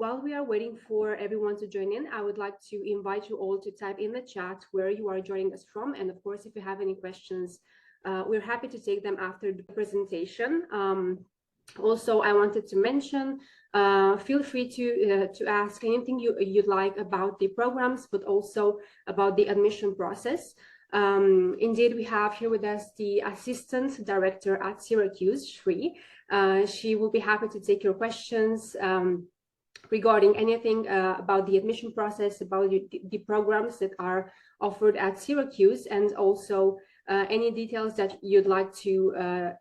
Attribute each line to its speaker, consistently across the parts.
Speaker 1: while we are waiting for everyone to join in, I would like to invite you all to type in the chat where you are joining us from. And of course, if you have any questions, we're happy to take them after the presentation. Also, I wanted to mention, feel free to ask anything you'd like about the programs, but also about the admission process. Indeed, we have here with us the Assistant Director at Syracuse, Shri. She will be happy to take your questions regarding anything about the admission process, about the programs that are offered at Syracuse, and also any details that you'd like to,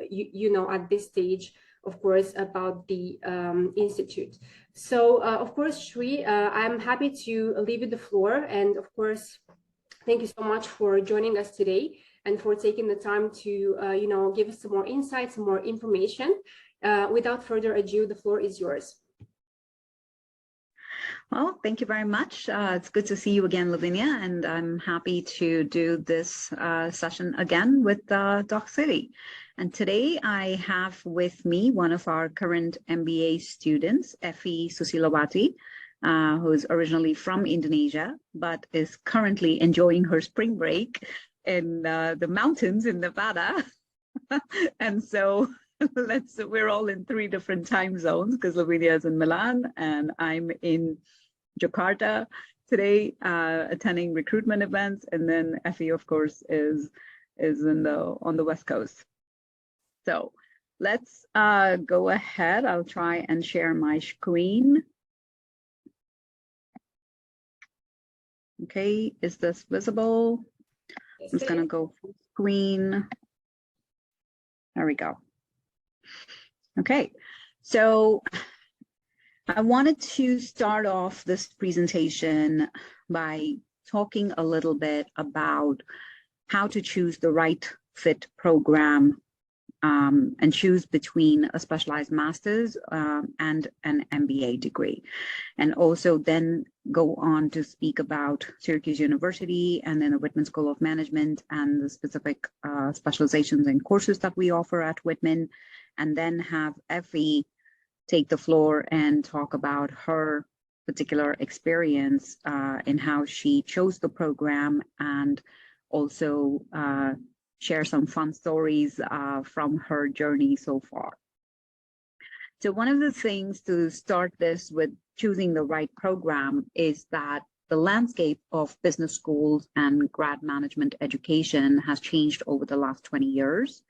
Speaker 1: you know, at this stage, of course, about the Institute. So, of course, Shri, I'm happy to leave you the floor. And of course, thank you so much for joining us today and for taking the time to, you know, give us some more insights, some more information. Without further ado, the floor is yours.
Speaker 2: Well, thank you very much. It's good to see you again, Lavinia, and I'm happy to do this session again with Docsity. And today I have with me one of our current MBA students, Effie Susilawati, who is originally from Indonesia, but is currently enjoying her spring break in the mountains in Nevada. And so we're all in 3 different time zones because Lavinia is in Milan and I'm in Jakarta today, attending recruitment events, and then Effie, of course, is on the West Coast. So let's go ahead. I'll try and share my screen. Okay, is this visible?
Speaker 1: Yes,
Speaker 2: I'm just gonna go full screen. There we go. Okay, so I wanted to start off this presentation by talking a little bit about how to choose the right fit program and choose between a specialized master's and an MBA degree. And also then go on to speak about Syracuse University and then the Whitman School of Management and the specific specializations and courses that we offer at Whitman, and then have Effie take the floor and talk about her particular experience in how she chose the program, and also share some fun stories from her journey so far. So one of the things to start this with choosing the right program is that the landscape of business schools and grad management education has changed over the last 20 years,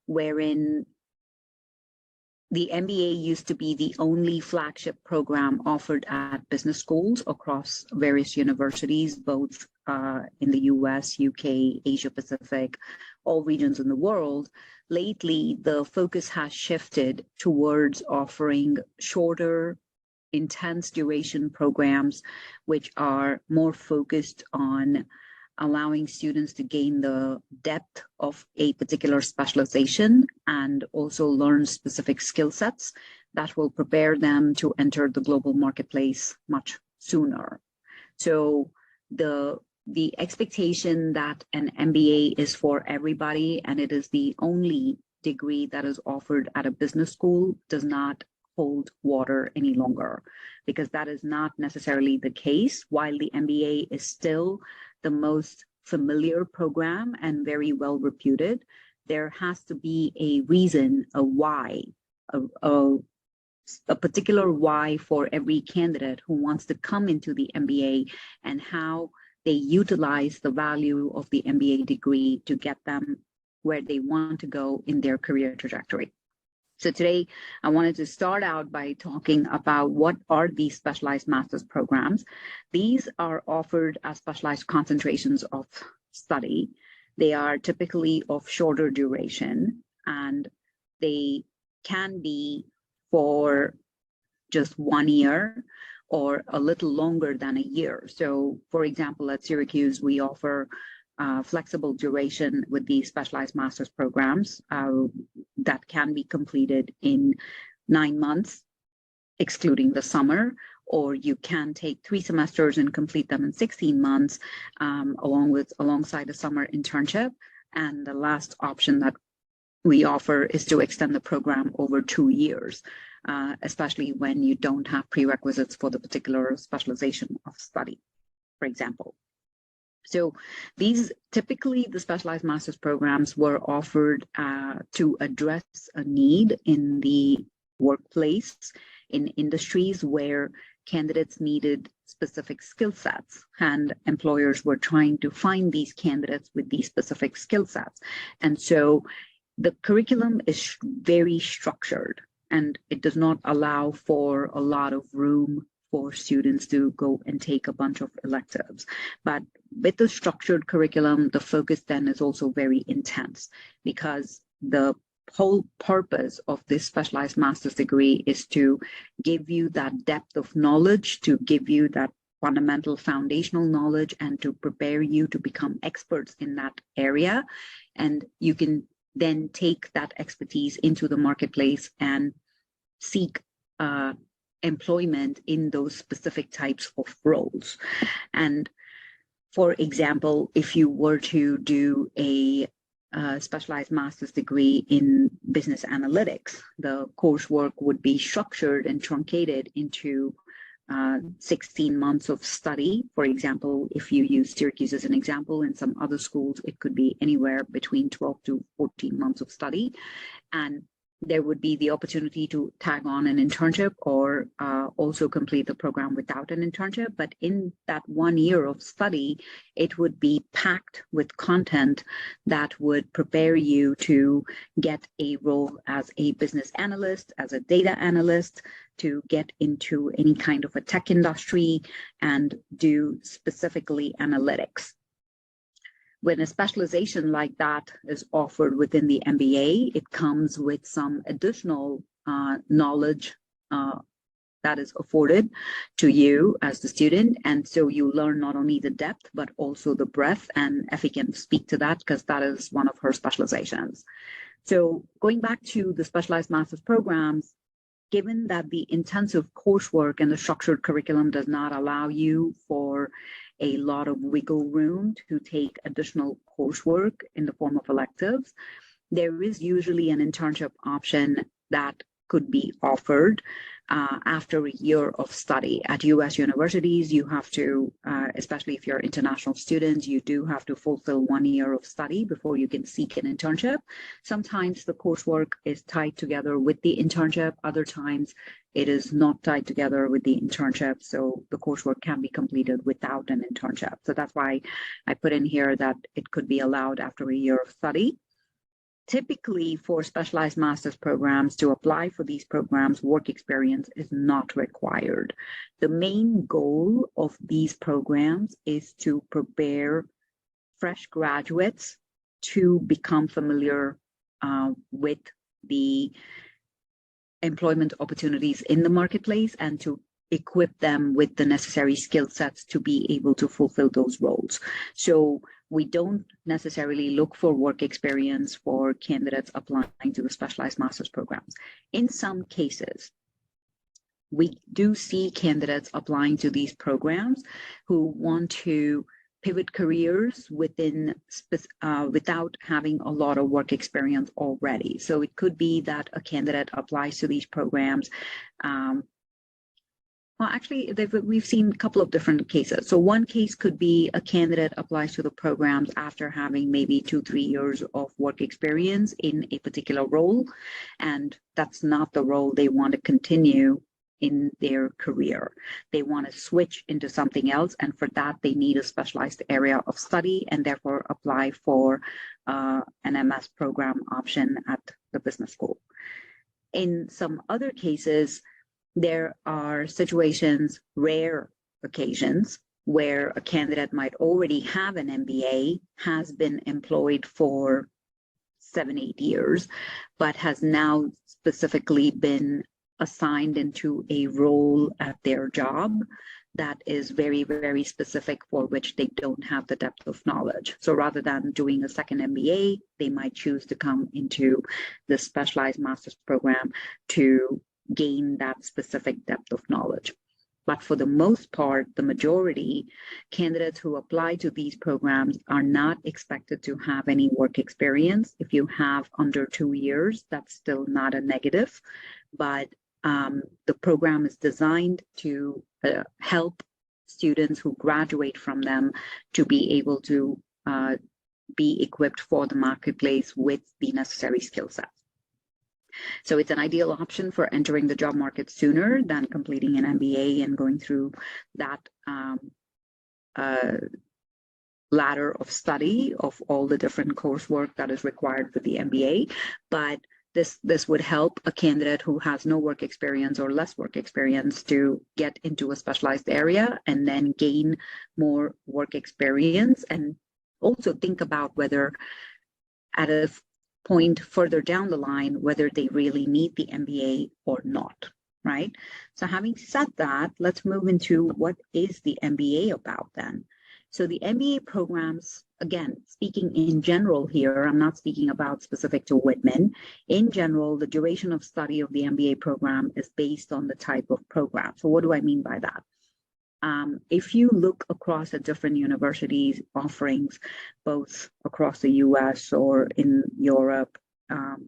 Speaker 2: wherein the MBA used to be the only flagship program offered at business schools across various universities, both in the US, UK, Asia Pacific, all regions in the world. Lately, the focus has shifted towards offering shorter, intense duration programs, which are more focused on allowing students to gain the depth of a particular specialization and also learn specific skill sets that will prepare them to enter the global marketplace much sooner. So the expectation that an MBA is for everybody and it is the only degree that is offered at a business school does not hold water any longer, because that is not necessarily the case. While the MBA is still the most familiar program and very well reputed, there has to be a reason, a why, a particular why for every candidate who wants to come into the MBA, and how they utilize the value of the MBA degree to get them where they want to go in their career trajectory. So today, I wanted to start out by talking about what are these specialized master's programs. These are offered as specialized concentrations of study. They are typically of shorter duration, and they can be for just 1 year or a little longer than a year. So, for example, at Syracuse, we offer flexible duration with the specialized master's programs that can be completed in 9 months, excluding the summer, or you can take 3 semesters and complete them in 16 months, alongside a summer internship. And the last option that we offer is to extend the program over 2 years. especially when you don't have prerequisites for the particular specialization of study, for example. So these typically the specialized master's programs were offered to address a need in the workplace, in industries where candidates needed specific skill sets, and employers were trying to find these candidates with these specific skill sets. And so the curriculum is very structured, and it does not allow for a lot of room for students to go and take a bunch of electives. But with the structured curriculum, the focus then is also very intense, because the whole purpose of this specialized master's degree is to give you that depth of knowledge, to give you that fundamental foundational knowledge, and to prepare you to become experts in that area. And you can then take that expertise into the marketplace and seek employment in those specific types of roles. And for example, if you were to do a specialized master's degree in business analytics, the coursework would be structured and truncated into 16 months of study. For example, if you use Syracuse as an example, in some other schools, it could be anywhere between 12 to 14 months of study. And there would be the opportunity to tag on an internship, or also complete the program without an internship. But in that 1 year of study, it would be packed with content that would prepare you to get a role as a business analyst, as a data analyst, to get into any kind of a tech industry and do specifically analytics. When a specialization like that is offered within the MBA, it comes with some additional knowledge that is afforded to you as the student. And so you learn not only the depth, but also the breadth, and Effie can speak to that because that is one of her specializations. So going back to the specialized master's programs, given that the intensive coursework and the structured curriculum does not allow you for a lot of wiggle room to take additional coursework in the form of electives, there is usually an internship option that could be offered after a year of study. At US universities, you have to, especially if you're international students, you do have to fulfill 1 year of study before you can seek an internship. Sometimes the coursework is tied together with the internship. Other times it is not tied together with the internship, so the coursework can be completed without an internship. So that's why I put in here that it could be allowed after a year of study. Typically, for specialized master's programs, to apply for these programs, work experience is not required. The main goal of these programs is to prepare fresh graduates to become familiar with the employment opportunities in the marketplace, and to equip them with the necessary skill sets to be able to fulfill those roles. So we don't necessarily look for work experience for candidates applying to the specialized master's programs. In some cases, we do see candidates applying to these programs who want to pivot careers within without having a lot of work experience already. So it could be that a candidate applies to these programs. Well, actually, we've seen a couple of different cases. So one case could be a candidate applies to the programs after having maybe 2-3 years of work experience in a particular role, and that's not the role they want to continue in their career. They want to switch into something else, and for that, they need a specialized area of study, and therefore apply for an MS program option at the business school. In some other cases, there are situations, rare occasions, where a candidate might already have an MBA, has been employed for 7-8 years, but has now specifically been assigned into a role at their job that is very, very specific, for which they don't have the depth of knowledge. So rather than doing a second MBA, they might choose to come into the specialized master's program to gain that specific depth of knowledge. But for the most part, the majority candidates who apply to these programs are not expected to have any work experience. If you have under 2 years, that's still not a negative, but The program is designed to help students who graduate from them to be able to be equipped for the marketplace with the necessary skill sets. So it's an ideal option for entering the job market sooner than completing an MBA and going through that ladder of study of all the different coursework that is required for the MBA. But this would help a candidate who has no work experience or less work experience to get into a specialized area and then gain more work experience, and also think about whether at a point further down the line, whether they really need the MBA or not, right? So having said that, let's move into what is the MBA about then. So the MBA programs, again, speaking in general here, I'm not speaking about specific to Whitman. In general, the duration of study of the MBA program is based on the type of program. So what do I mean by that? If you look across at different universities offerings, both across the US or in Europe,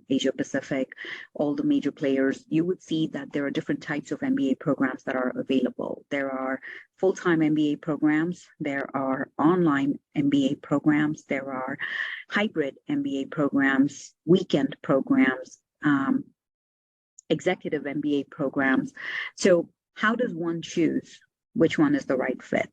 Speaker 2: Asia Pacific, all the major players, you would see that there are different types of MBA programs that are available. There are full-time MBA programs, there are online MBA programs, there are hybrid MBA programs, weekend programs, executive MBA programs. So how does one choose which one is the right fit?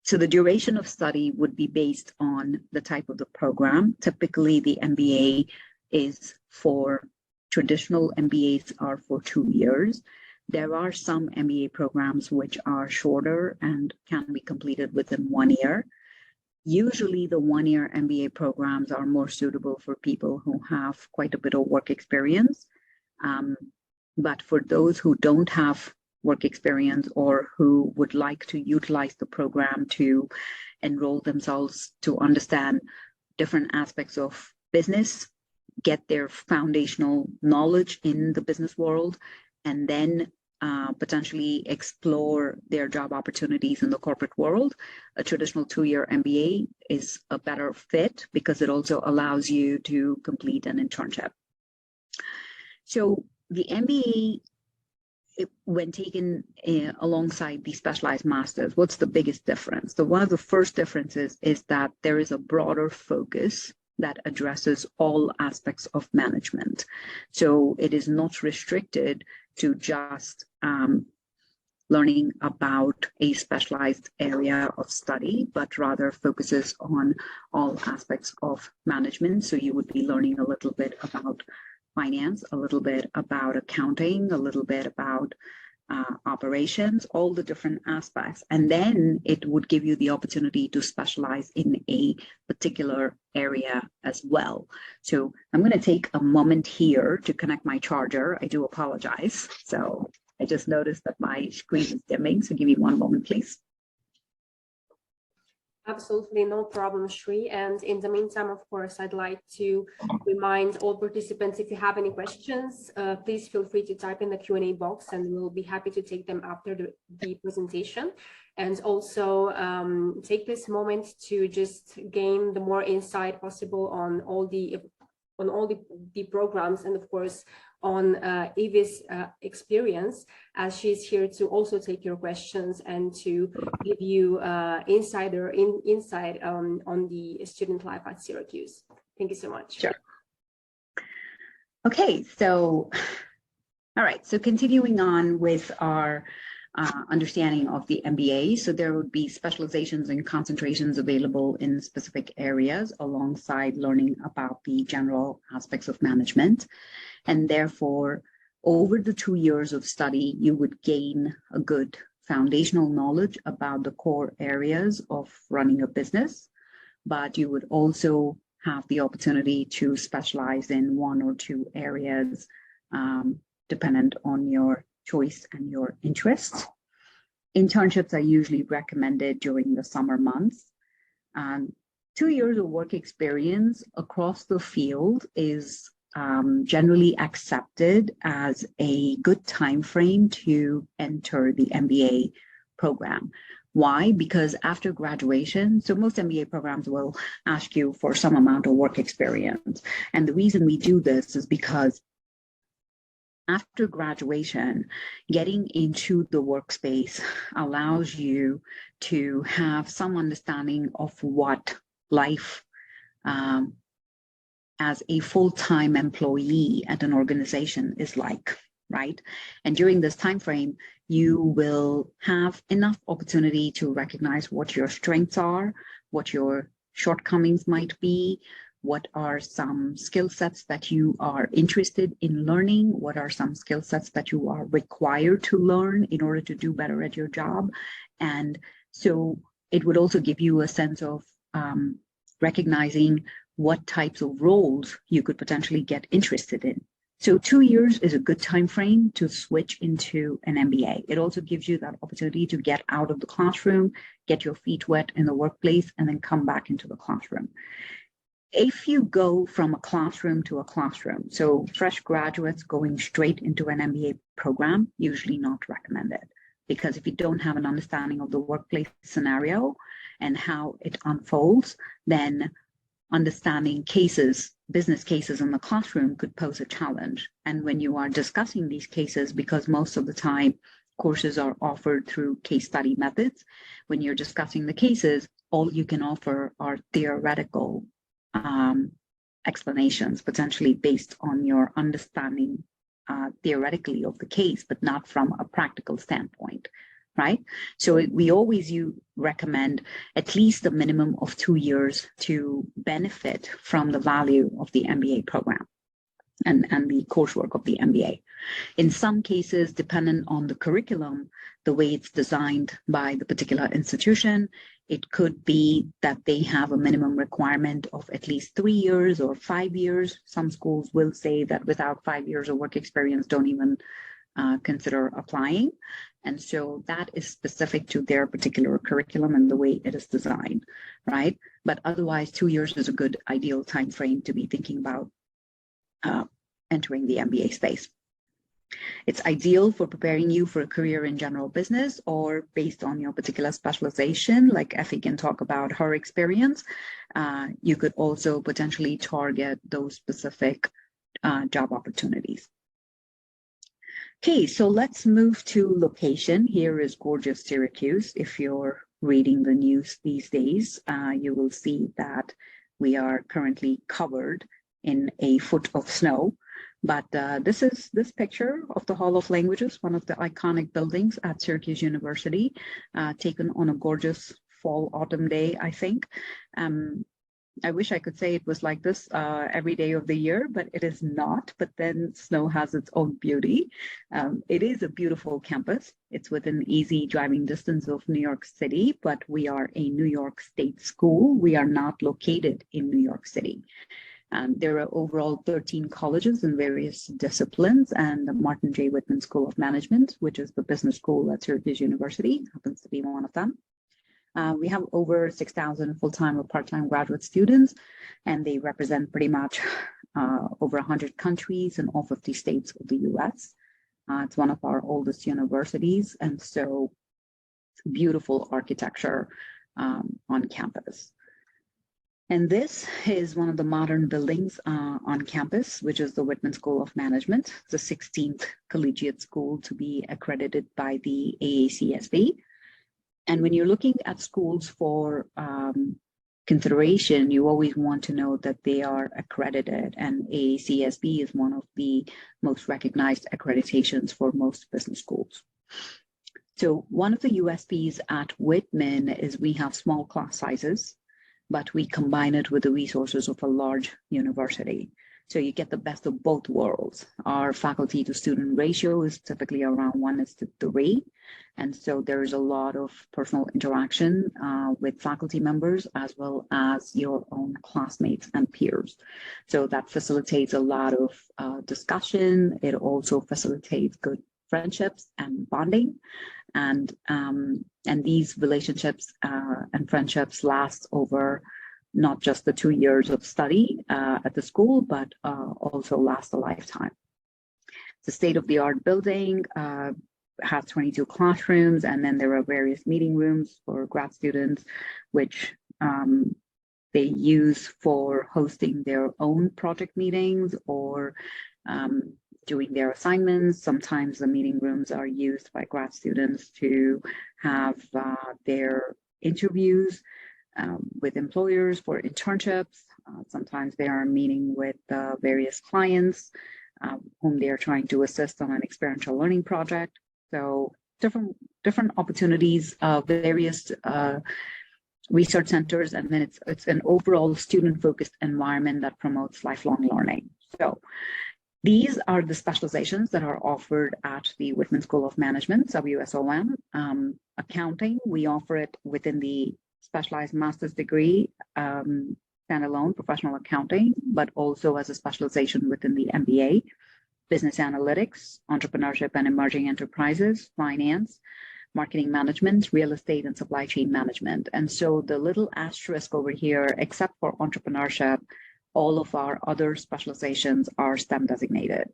Speaker 2: So the duration of study would be based on the type of the program. Typically, the MBA is for traditional MBAs are for 2 years. There are some MBA programs which are shorter and can be completed within 1 year. Usually the 1-year MBA programs are more suitable for people who have quite a bit of work experience. But for those who don't have work experience or who would like to utilize the program to enroll themselves to understand different aspects of business, get their foundational knowledge in the business world, and then potentially explore their job opportunities in the corporate world, a traditional 2-year MBA is a better fit because it also allows you to complete an internship. So the MBA, when taken alongside the specialized masters, what's the biggest difference? So one of the first differences is that there is a broader focus that addresses all aspects of management. So it is not restricted to just learning about a specialized area of study, but rather focuses on all aspects of management. So you would be learning a little bit about finance, a little bit about accounting, a little bit about operations, all the different aspects. And then it would give you the opportunity to specialize in a particular area as well. So I'm going to take a moment here to connect my charger. I do apologize. So I just noticed that my screen is dimming. So give me one moment, please.
Speaker 1: Absolutely, no problem, Shri. And in the meantime, of course, I'd like to remind all participants, if you have any questions, please feel free to type in the Q&A box and we'll be happy to take them after the presentation. And also take this moment to just gain the more insight possible on all the programs, and of course on Evie's experience, as she's here to also take your questions and to give you insight on the student life at Syracuse. Thank you so much.
Speaker 2: Sure. Okay, so all right, so continuing on with our understanding of the MBA. So there would be specializations and concentrations available in specific areas alongside learning about the general aspects of management. And therefore, over the 2 years of study, you would gain a good foundational knowledge about the core areas of running a business, but you would also have the opportunity to specialize in 1 or 2 areas dependent on your choice and your interests. Internships are usually recommended during the summer months. 2 years of work experience across the field is generally accepted as a good time frame to enter the MBA program. Why? Because after graduation, so most MBA programs will ask you for some amount of work experience. And the reason we do this is because after graduation, getting into the workspace allows you to have some understanding of what life as a full-time employee at an organization is like, right? And during this time frame, you will have enough opportunity to recognize what your strengths are, what your shortcomings might be, what are some skill sets that you are interested in learning, what are some skill sets that you are required to learn in order to do better at your job. And so it would also give you a sense of recognizing what types of roles you could potentially get interested in. So 2 years is a good time frame to switch into an MBA. It also gives you that opportunity to get out of the classroom, get your feet wet in the workplace, and then come back into the classroom. If you go from a classroom to a classroom, so fresh graduates going straight into an MBA program, usually not recommended, because if you don't have an understanding of the workplace scenario and how it unfolds, then understanding cases, business cases in the classroom could pose a challenge. And when you are discussing these cases, because most of the time courses are offered through case study methods, when you're discussing the cases, all you can offer are theoretical explanations, potentially based on your understanding theoretically of the case, but not from a practical standpoint, right? So we always recommend at least a minimum of 2 years to benefit from the value of the MBA program and the coursework of the MBA. In some cases, dependent on the curriculum, the way it's designed by the particular institution, it could be that they have a minimum requirement of at least 3 years or 5 years. Some schools will say that without 5 years of work experience, don't even consider applying. And so that is specific to their particular curriculum and the way it is designed, right? But otherwise, 2 years is a good ideal time frame to be thinking about entering the MBA space. It's ideal for preparing you for a career in general business or based on your particular specialization, like Effie can talk about her experience. You could also potentially target those specific job opportunities. Okay, so let's move to location. Here is gorgeous Syracuse. If you're reading the news these days, you will see that we are currently covered in a foot of snow. But this is this picture of the Hall of Languages, one of the iconic buildings at Syracuse University, taken on a gorgeous fall autumn day, I think. I wish I could say it was like this every day of the year, but it is not. But then snow has its own beauty. It is a beautiful campus. It's within easy driving distance of New York City, but we are a New York State school. We are not located in New York City. There are overall 13 colleges in various disciplines, and the Martin J. Whitman School of Management, which is the business school at Syracuse University, happens to be one of them. We have over 6,000 full-time or part-time graduate students, and they represent pretty much over 100 countries in all 50 states of the US. It's one of our oldest universities, and so beautiful architecture on campus. And this is one of the modern buildings on campus, which is the Whitman School of Management, the 16th collegiate school to be accredited by the AACSB. And when you're looking at schools for consideration, you always want to know that they are accredited, and AACSB is one of the most recognized accreditations for most business schools. So one of the USPs at Whitman is we have small class sizes, but we combine it with the resources of a large university. So you get the best of both worlds. Our faculty to student ratio is typically around 1:3. And so there is a lot of personal interaction with faculty members as well as your own classmates and peers. So that facilitates a lot of discussion. It also facilitates good friendships and bonding. And these relationships and friendships last over not just the 2 years of study at the school, but also last a lifetime. It's a state-of-the-art building, has 22 classrooms, and then there are various meeting rooms for grad students, which they use for hosting their own project meetings or doing their assignments. Sometimes the meeting rooms are used by grad students to have their interviews with employers for internships. Sometimes they are meeting with various clients whom they are trying to assist on an experiential learning project. So different opportunities, various research centers, and then it's an overall student-focused environment that promotes lifelong learning. So these are the specializations that are offered at the Whitman School of Management, WSOM. Accounting, we offer it within the specialized master's degree, standalone professional accounting, but also as a specialization within the MBA, business analytics, entrepreneurship and emerging enterprises, finance, marketing management, real estate, and supply chain management. And so the little asterisk over here, except for entrepreneurship, all of our other specializations are STEM designated.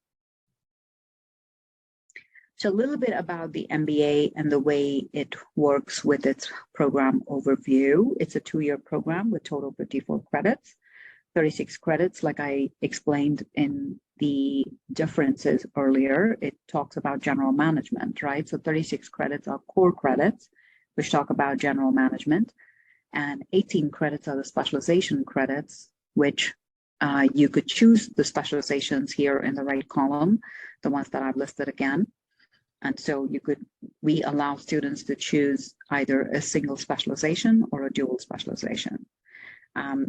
Speaker 2: So a little bit about the MBA and the way it works with its program overview. It's a 2-year program with total 54 credits, 36 credits, like I explained in the differences earlier. It talks about general management, right? So 36 credits are core credits, which talk about general management, and 18 credits are the specialization credits, which you could choose the specializations here in the right column, the ones that I've listed again. And so we allow students to choose either a single specialization or a dual specialization.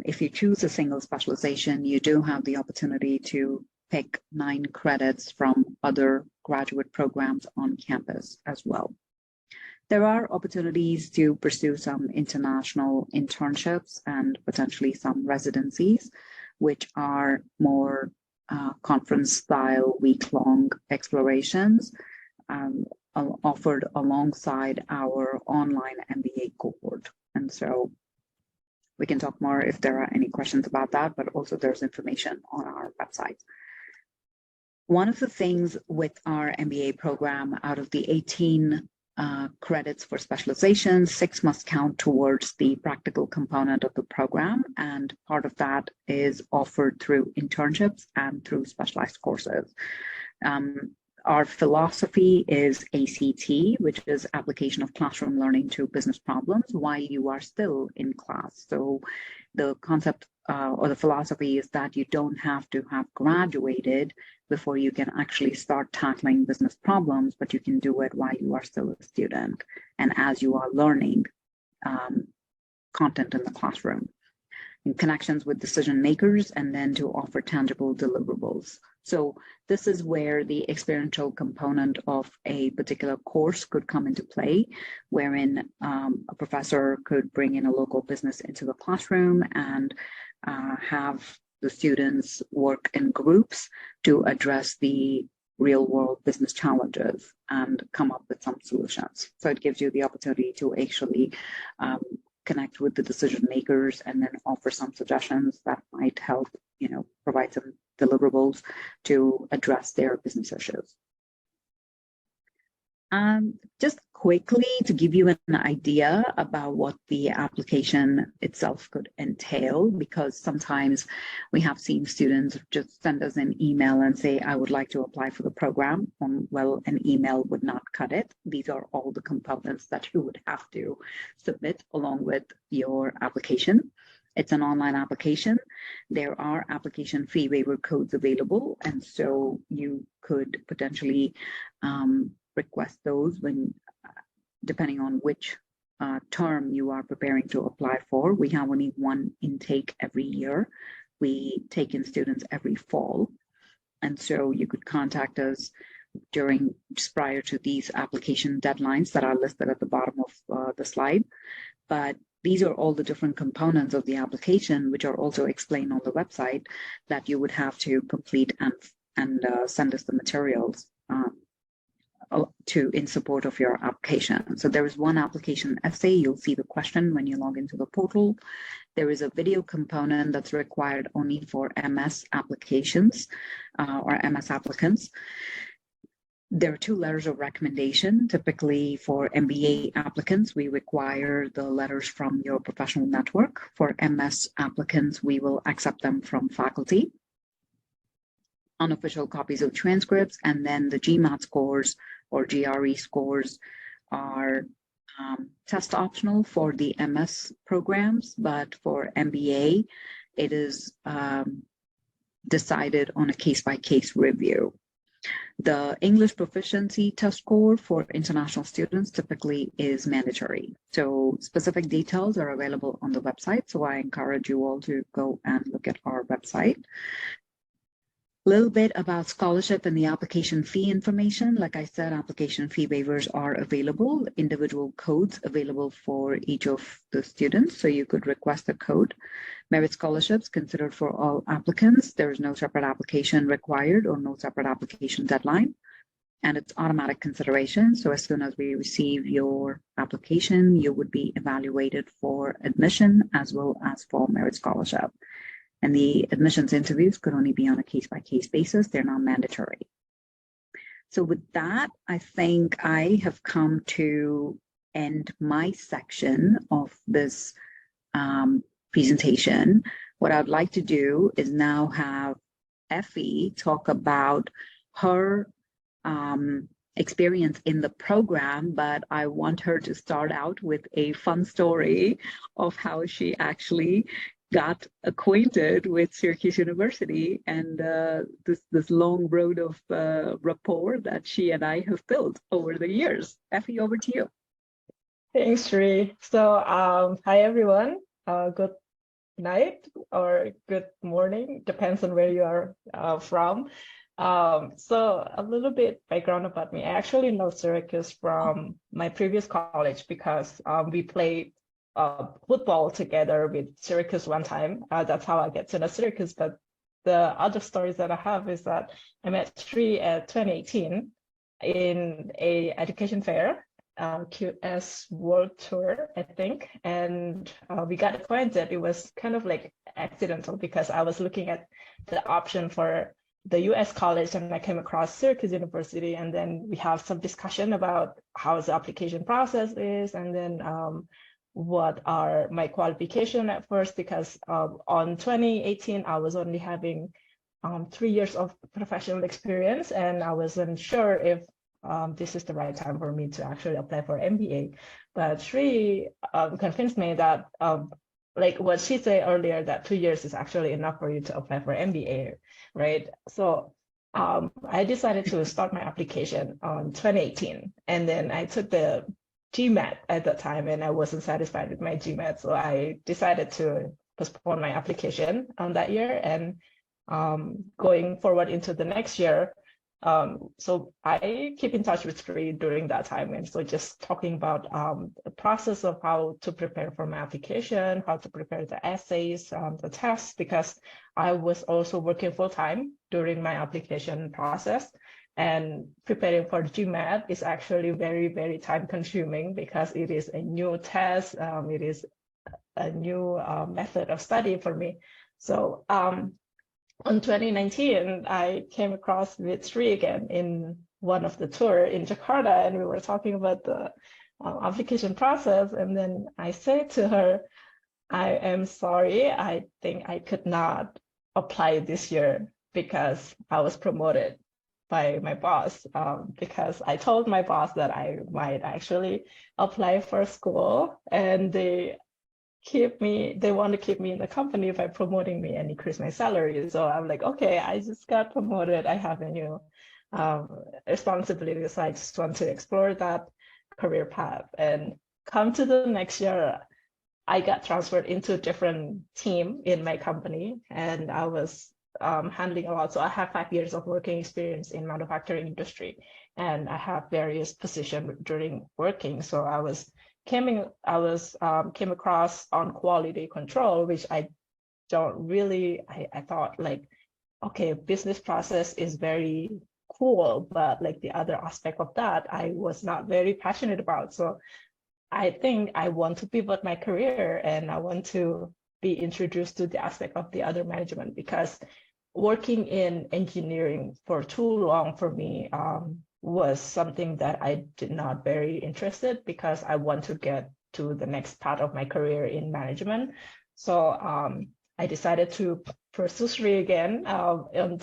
Speaker 2: If you choose a single specialization, you do have the opportunity to pick 9 credits from other graduate programs on campus as well. There are opportunities to pursue some international internships and potentially some residencies, which are more conference-style, week-long explorations offered alongside our online MBA cohort. And so we can talk more if there are any questions about that, but also there's information on our website. One of the things with our MBA program, out of the 18 credits for specializations, 6 must count towards the practical component of the program, and part of that is offered through internships and through specialized courses. Our philosophy is ACT, which is application of classroom learning to business problems while you are still in class. So the concept or the philosophy is that you don't have to have graduated before you can actually start tackling business problems, but you can do it while you are still a student and as you are learning content in the classroom, in connections with decision makers, and then to offer tangible deliverables. So this is where the experiential component of a particular course could come into play, wherein a professor could bring in a local business into the classroom and have the students work in groups to address the real world business challenges and come up with some solutions. So it gives you the opportunity to actually connect with the decision makers and then offer some suggestions that might help, provide some deliverables to address their business issues. Just quickly to give you an idea about what the application itself could entail, because sometimes we have seen students just send us an email and say, I would like to apply for the program. Well, an email would not cut it. These are all the components that you would have to submit along with your application. It's an online application. There are application fee waiver codes available, and so you could potentially request those when, depending on which term you are preparing to apply for. We have only one intake every year. We take in students every fall, and so you could contact us just prior to these application deadlines that are listed at the bottom of the slide. But these are all the different components of the application, which are also explained on the website, that you would have to complete and send us the materials in support of your application. So there is one application essay. You'll see the question when you log into the portal. There is a video component that's required only for MS applications or MS applicants. There are 2 letters of recommendation. Typically for MBA applicants, we require the letters from your professional network. For MS applicants, we will accept them from faculty. unofficial copies of transcripts, and then the GMAT scores or GRE scores are test optional for the MS programs, but for MBA, it is decided on a case-by-case review. The English proficiency test score for international students typically is mandatory. So specific details are available on the website. So I encourage you all to go and look at our website. A little bit about scholarship and the application fee information. Like I said, application fee waivers are available, individual codes available for each of the students. So you could request a code. Merit scholarships considered for all applicants. There is no separate application required or no separate application deadline. And it's automatic consideration. So as soon as we receive your application, you would be evaluated for admission as well as for merit scholarship. And the admissions interviews could only be on a case-by-case basis. They're not mandatory. So with that, I think I have come to end my section of this presentation. What I'd like to do is now have Effie talk about her experience in the program, but I want her to start out with a fun story of how she actually got acquainted with Syracuse University and this long road of rapport that she and I have built over the years. Effie, over to you.
Speaker 3: Thanks, Sri. So hi, everyone. Good night or good morning, depends on where you are from. So a little bit background about me. I actually know Syracuse from my previous college because we played football together with Syracuse one time. That's how I get to know Syracuse. But the other stories that I have is that I met Sri at 2018 in a education fair, QS World Tour, I think. And we got acquainted. It was kind of like accidental because I was looking at the option for the US college and I came across Syracuse University, and then we have some discussion about how the application process is, and then what are my qualifications at first, because on 2018, I was only having 3 years of professional experience, and I wasn't sure if this is the right time for me to actually apply for MBA. But Sri convinced me that, like what she said earlier, that 2 years is actually enough for you to apply for MBA, right? So I decided to start my application on 2018, and then I took the GMAT at that time, and I wasn't satisfied with my GMAT, so I decided to postpone my application on that year. And going forward into the next year, so I keep in touch with Sri during that time, and so just talking about the process of how to prepare for my application, how to prepare the essays, the tests, because I was also working full-time during my application process. And preparing for GMAT is actually very, very time consuming because it is a new test. It is a new method of study for me. So on 2019, I came across with Sri again in one of the tour in Jakarta, and we were talking about the application process. And then I said to her, I am sorry, I think I could not apply this year because I was promoted by my boss, because I told my boss that I might actually apply for school, and they want to keep me in the company by promoting me and increase my salary. So I'm like, okay, I just got promoted. I have a new responsibility. So I just want to explore that career path. And come to the next year, I got transferred into a different team in my company, and I was handling a lot. So I have 5 years of working experience in manufacturing industry, and I have various positions during working. So I came across on quality control, which I don't really, I thought like, okay, business process is very cool, but like the other aspect of that, I was not very passionate about. So I think I want to pivot my career, and I want to be introduced to the aspect of the other management, because working in engineering for too long for me was something that I did not very interested, because I want to get to the next part of my career in management. So I decided to pursue Sri again in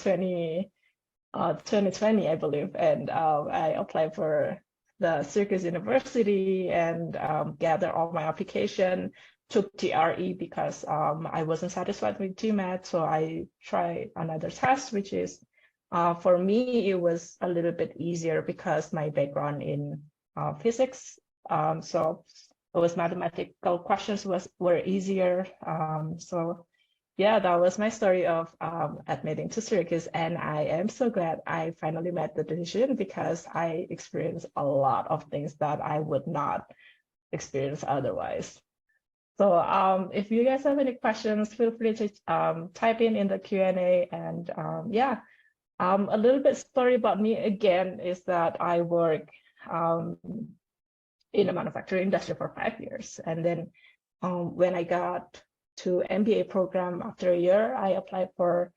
Speaker 3: 2020, I believe, and I applied for the Syracuse University and gathered all my application, took GRE because I wasn't satisfied with GMAT, so I tried another test, which is, for me, it was a little bit easier because my background in physics, so it was mathematical questions were easier. So yeah, that was my story of admitting to Syracuse, and I am so glad I finally made the decision because I experienced a lot of things that I would not experience otherwise. So if you guys have any questions, feel free to type in the Q&A. And yeah, a little bit story about me again is that I work in the manufacturing industry for 5 years. And then when I got to MBA program after a year, I applied for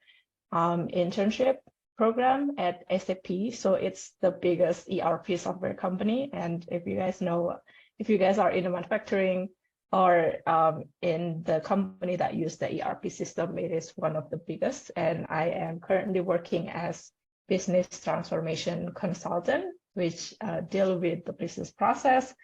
Speaker 3: internship program at SAP. So it's the biggest ERP software company. And if you guys know, if you guys are in the manufacturing or in the company that use the ERP system, it is one of the biggest. And I am currently working as business transformation consultant, which deal with the business process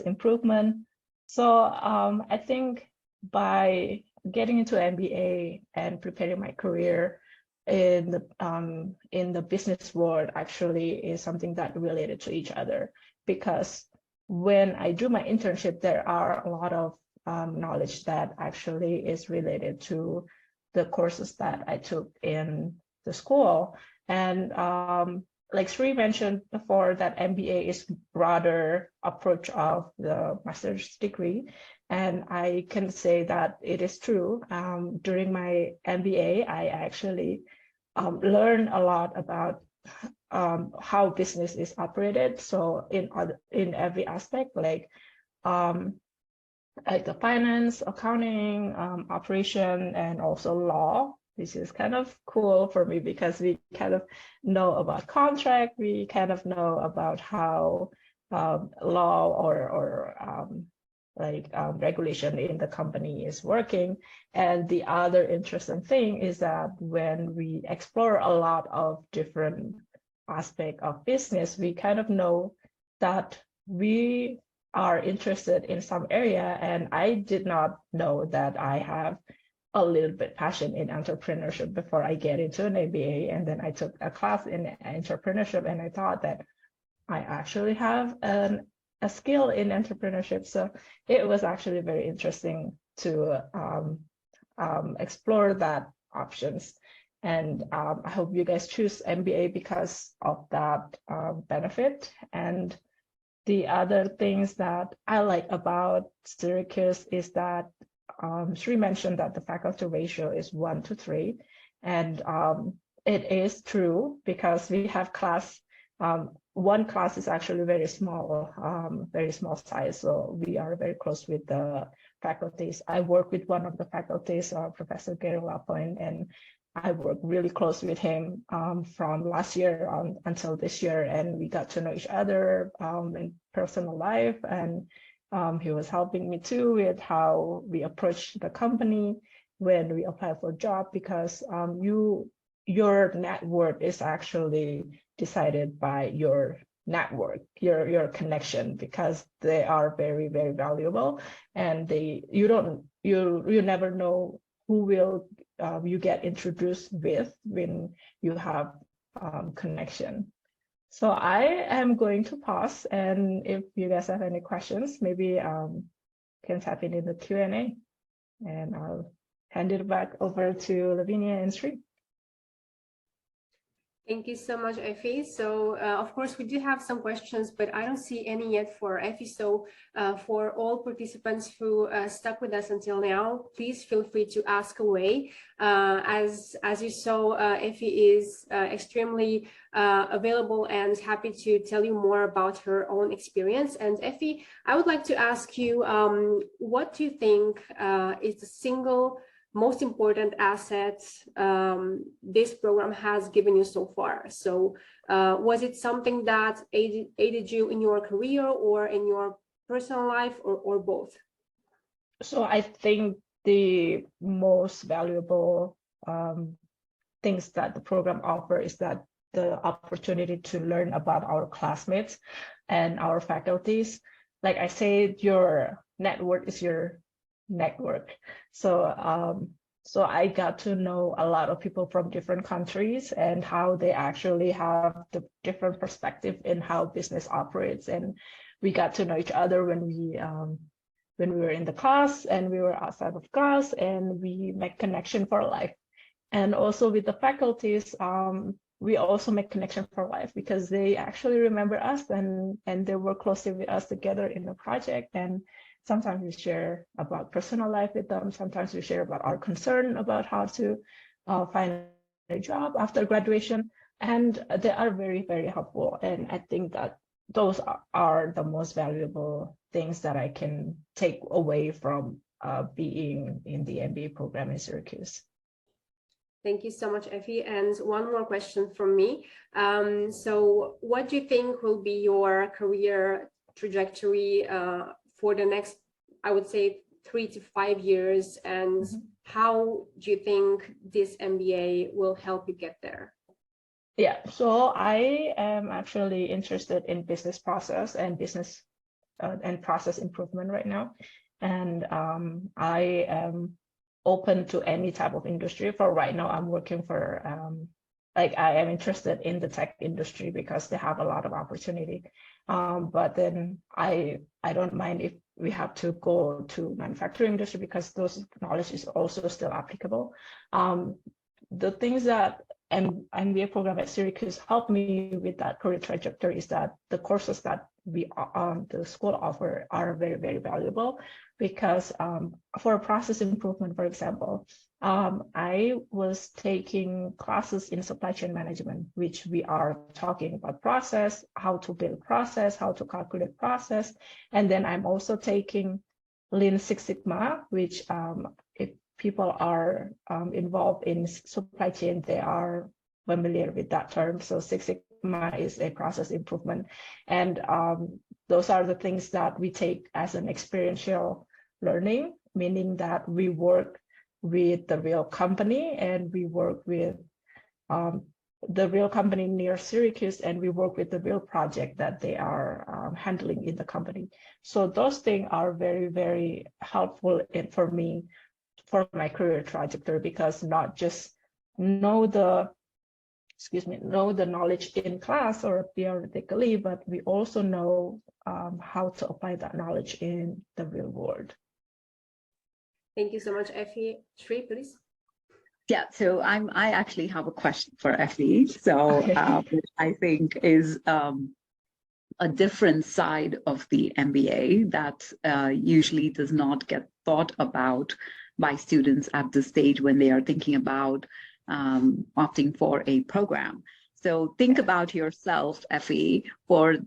Speaker 3: improvement. So I think by getting into MBA and preparing my career in the business world actually is something that related to each other, because when I do my internship, there are a lot of knowledge that actually is related to the courses that I took in the school. And like Sri mentioned before, that MBA is broader approach of the master's degree. And I can say that it is true. During my MBA, I actually learned a lot about how business is operated. So in every aspect, like the finance, accounting, operation, and also law. This is kind of cool for me because we kind of know about contract, we kind of know about how law or regulation in the company is working. And the other interesting thing is that when we explore a lot of different aspects of business, we kind of know that we are interested in some area. And I did not know that I have a little bit passion in entrepreneurship before I get into an MBA. And then I took a class in entrepreneurship, and I thought that I actually have a skill in entrepreneurship. So it was actually very interesting to explore that options. And I hope you guys choose MBA because of that benefit. And the other things that I like about Syracuse is that Sri mentioned that the faculty ratio is 1 to 3, and it is true because we have class. One class is actually very small size, so we are very close with the faculties. I work with one of the faculties, Professor Gary Lapointe, and I work really close with him from last year until this year, and we got to know each other in personal life, and he was helping me too with how we approach the company when we apply for a job, because your net worth is actually decided by your network, your connection, because they are very, very valuable, and you never know who will you get introduced with when you have connection. So I am going to pause, and if you guys have any questions, maybe can type in the Q&A, and I'll hand it back over to Lavinia and Sri.
Speaker 1: Thank you so much, Effie. So of course, we do have some questions, but I don't see any yet for Effie. So for all participants who stuck with us until now, please feel free to ask away. As you saw, Effie is extremely available and happy to tell you more about her own experience. And Effie, I would like to ask you, what do you think is the single most important asset this program has given you so far? So was it something that aided you in your career or in your personal life, or both?
Speaker 3: So I think the most valuable things that the program offers is that the opportunity to learn about our classmates and our faculties. Like I said, your network is your network. So I got to know a lot of people from different countries and how they actually have the different perspective in how business operates. And we got to know each other when we were in the class and we were outside of class, and we make connection for life. And also with the faculties, we also make connection for life because they actually remember us and they work closely with us together in the project. And sometimes we share about personal life with them. Sometimes we share about our concern about how to find a job after graduation. And they are very, very helpful. And I think that those are the most valuable things that I can take away from being in the MBA program in Syracuse.
Speaker 1: Thank you so much, Effie. And one more question from me. So what do you think will be your career trajectory for the next, I would say, 3 to 5 years? And how do you think this MBA will help you get there?
Speaker 3: Yeah, so I am actually interested in business process and business and process improvement right now. And I am open to any type of industry. For right now, I'm working for, I am interested in the tech industry because they have a lot of opportunity. But then I don't mind if we have to go to manufacturing industry because those knowledge is also still applicable. The things that MBA program at Syracuse helped me with that career trajectory is that the courses that the school offer are very, very valuable because for process improvement, for example, I was taking classes in supply chain management, which we are talking about process, how to build process, how to calculate process. And then I'm also taking Lean Six Sigma, which if people are involved in supply chain, they are familiar with that term. So Six Sigma is a process improvement. And those are the things that we take as an experiential learning, meaning that we work with the real company and we work with the real company near Syracuse, and we work with the real project that they are handling in the company. So those things are very, very helpful for me for my career trajectory, because not just know the knowledge in class or theoretically, but we also know how to apply that knowledge in the real world.
Speaker 1: Thank you so much, Effie. Shri, please.
Speaker 2: Yeah, so I actually have a question for Effie. So which I think is a different side of the MBA that usually does not get thought about by students at this stage when they are thinking about opting for a program. So think about yourself, Effie,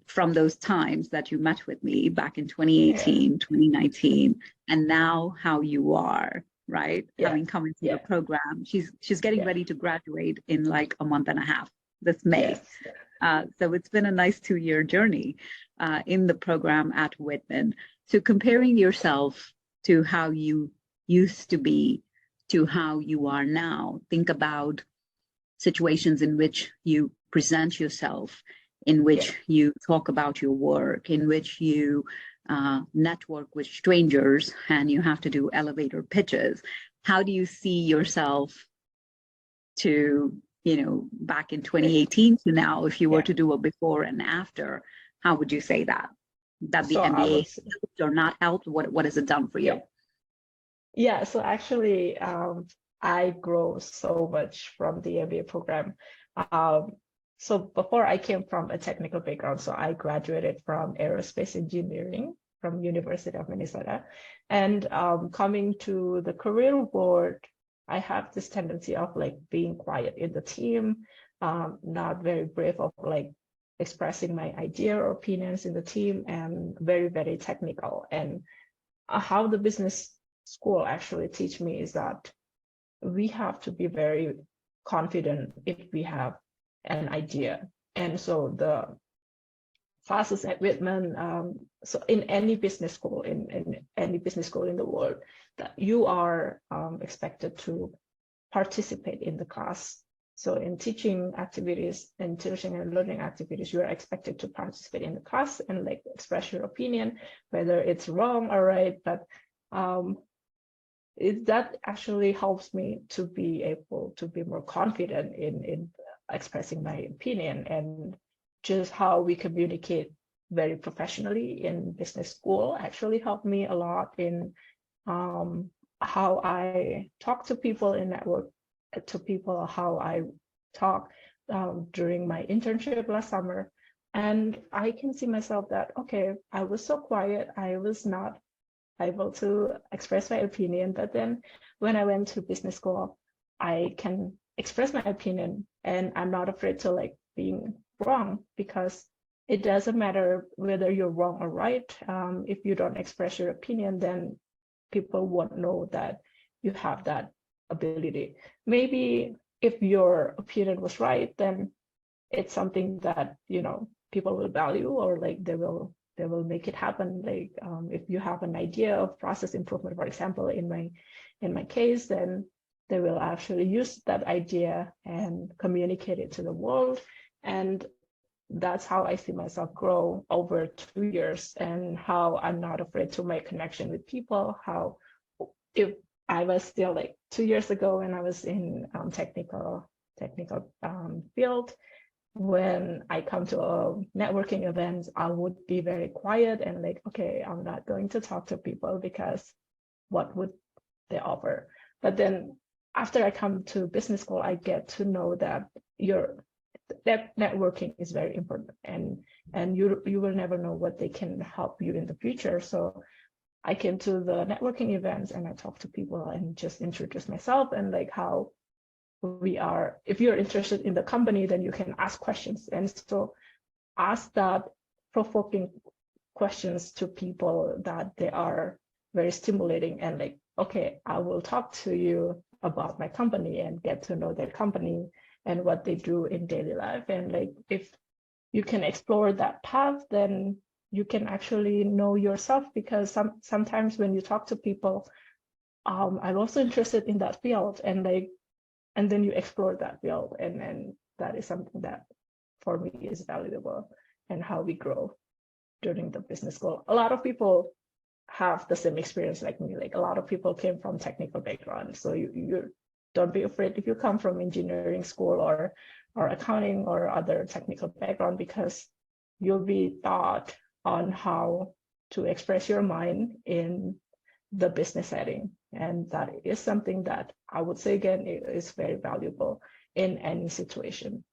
Speaker 2: from those times that you met with me back in 2018, 2019, and now how you are, right? Having come into the program. She's getting ready to graduate in like a month and a half this May. So it's been a nice 2-year journey in the program at Whitman. So comparing yourself to how you used to be to how you are now, think about situations in which you present yourself, in which you talk about your work, in which you network with strangers and you have to do elevator pitches. How do you see yourself to, back in 2018 to now, if you were to do a before and after, how would you say that the MBA helped or not helped? What has it done for you?
Speaker 3: Yeah, so actually, I grow so much from the MBA program. So before I came from a technical background, so I graduated from aerospace engineering from University of Minnesota. And coming to the career world, I have this tendency of being quiet in the team, not very brave of expressing my idea or opinions in the team, and very, very technical. And how the business school actually teach me is that we have to be very confident if we have an idea. And so the classes at Whitman, so in any business school, in any business school in the world, that you are expected to participate in the class. So in teaching activities and teaching and learning activities, you are expected to participate in the class and like express your opinion, whether it's wrong or right. But that actually helps me to be able to be more confident in expressing my opinion, and just how we communicate very professionally in business school actually helped me a lot in how I talk to people in network to people, how I talk during my internship last summer. And I can see myself that, okay, I was so quiet, I was not able to express my opinion, but then when I went to business school, I can express my opinion and I'm not afraid to like being wrong, because it doesn't matter whether you're wrong or right. If you don't express your opinion, then people won't know that you have that ability. Maybe if your opinion was right, then it's something that, you know, people will value, or like they will make it happen. Like if you have an idea of process improvement, for example, in my case, then they will actually use that idea and communicate it to the world. And that's how I see myself grow over 2 years, and how I'm not afraid to make connection with people. How if I was still like 2 years ago when I was in technical field, when I come to a networking event, I would be very quiet and like, okay, I'm not going to talk to people because what would they offer? But then after I come to business school, I get to know that that networking is very important, and you will never know what they can help you in the future. So I came to the networking events and I talk to people and just introduce myself, and like how we are, if you're interested in the company, then you can ask questions. And so ask that provoking questions to people that they are very stimulating, and like, okay, I will talk to you about my company and get to know their company and what they do in daily life. And like, if you can explore that path, then you can actually know yourself, because sometimes when you talk to people, I'm also interested in that field, and like, and then you explore that field, and that is something that for me is valuable, and how we grow during the business school. A lot of people have the same experience like me. Like a lot of people came from technical background, so you don't be afraid if you come from engineering school or accounting or other technical background, because you'll be taught on how to express your mind in the business setting. And that is something that I would say, again, is very valuable in any situation.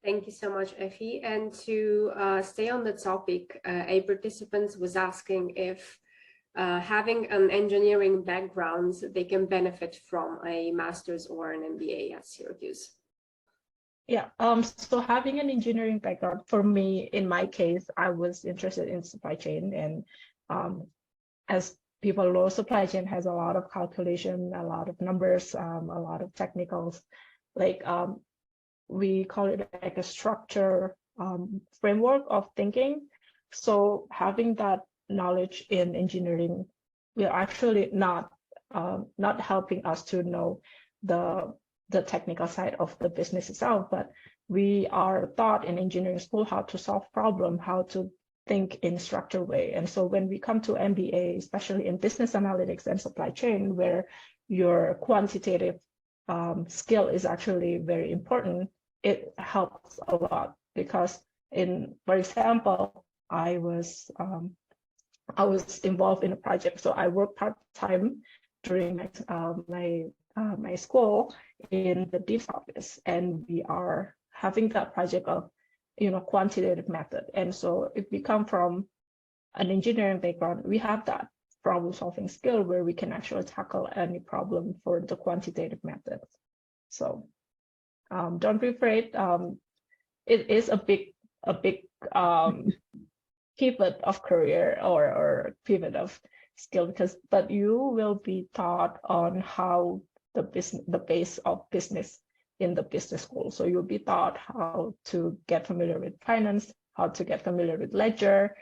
Speaker 1: Thank you so much, Effie. And to stay on the topic, a participant was asking if having an engineering background, they can benefit from a master's or an MBA at Syracuse.
Speaker 3: Yeah, so having an engineering background, for me, in my case, I was interested in supply chain, and as people know, supply chain has a lot of calculation, a lot of numbers, a lot of technicals. Like we call it like a structure framework of thinking. So having that knowledge in engineering will actually not helping us to know the technical side of the business itself, but we are taught in engineering school how to solve problem, how to think in structured way. And so when we come to MBA, especially in business analytics and supply chain, where your quantitative skill is actually very important, it helps a lot. Because for example, I was involved in a project, so I worked part-time during my school in the dean's office, and we are having that project of quantitative method. And so if we come from an engineering background, we have that problem solving skill where we can actually tackle any problem for the quantitative method. So don't be afraid. It is a big pivot of career or pivot of skill, but you will be taught on how the base of business in the business school. So you'll be taught how to get familiar with finance, how to get familiar with ledger,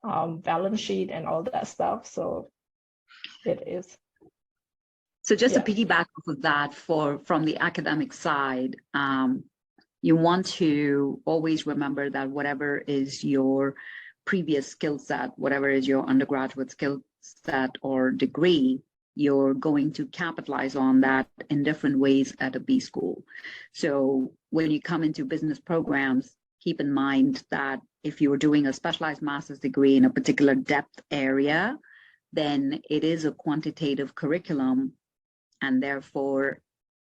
Speaker 3: balance sheet, and all that stuff. So it is
Speaker 2: So just
Speaker 3: Yeah.
Speaker 2: to piggyback off of that, from the academic side, you want to always remember that whatever is your previous skill set, whatever is your undergraduate skill set or degree, you're going to capitalize on that in different ways at a B school. So when you come into business programs, keep in mind that if you're doing a specialized master's degree in a particular depth area, then it is a quantitative curriculum, and therefore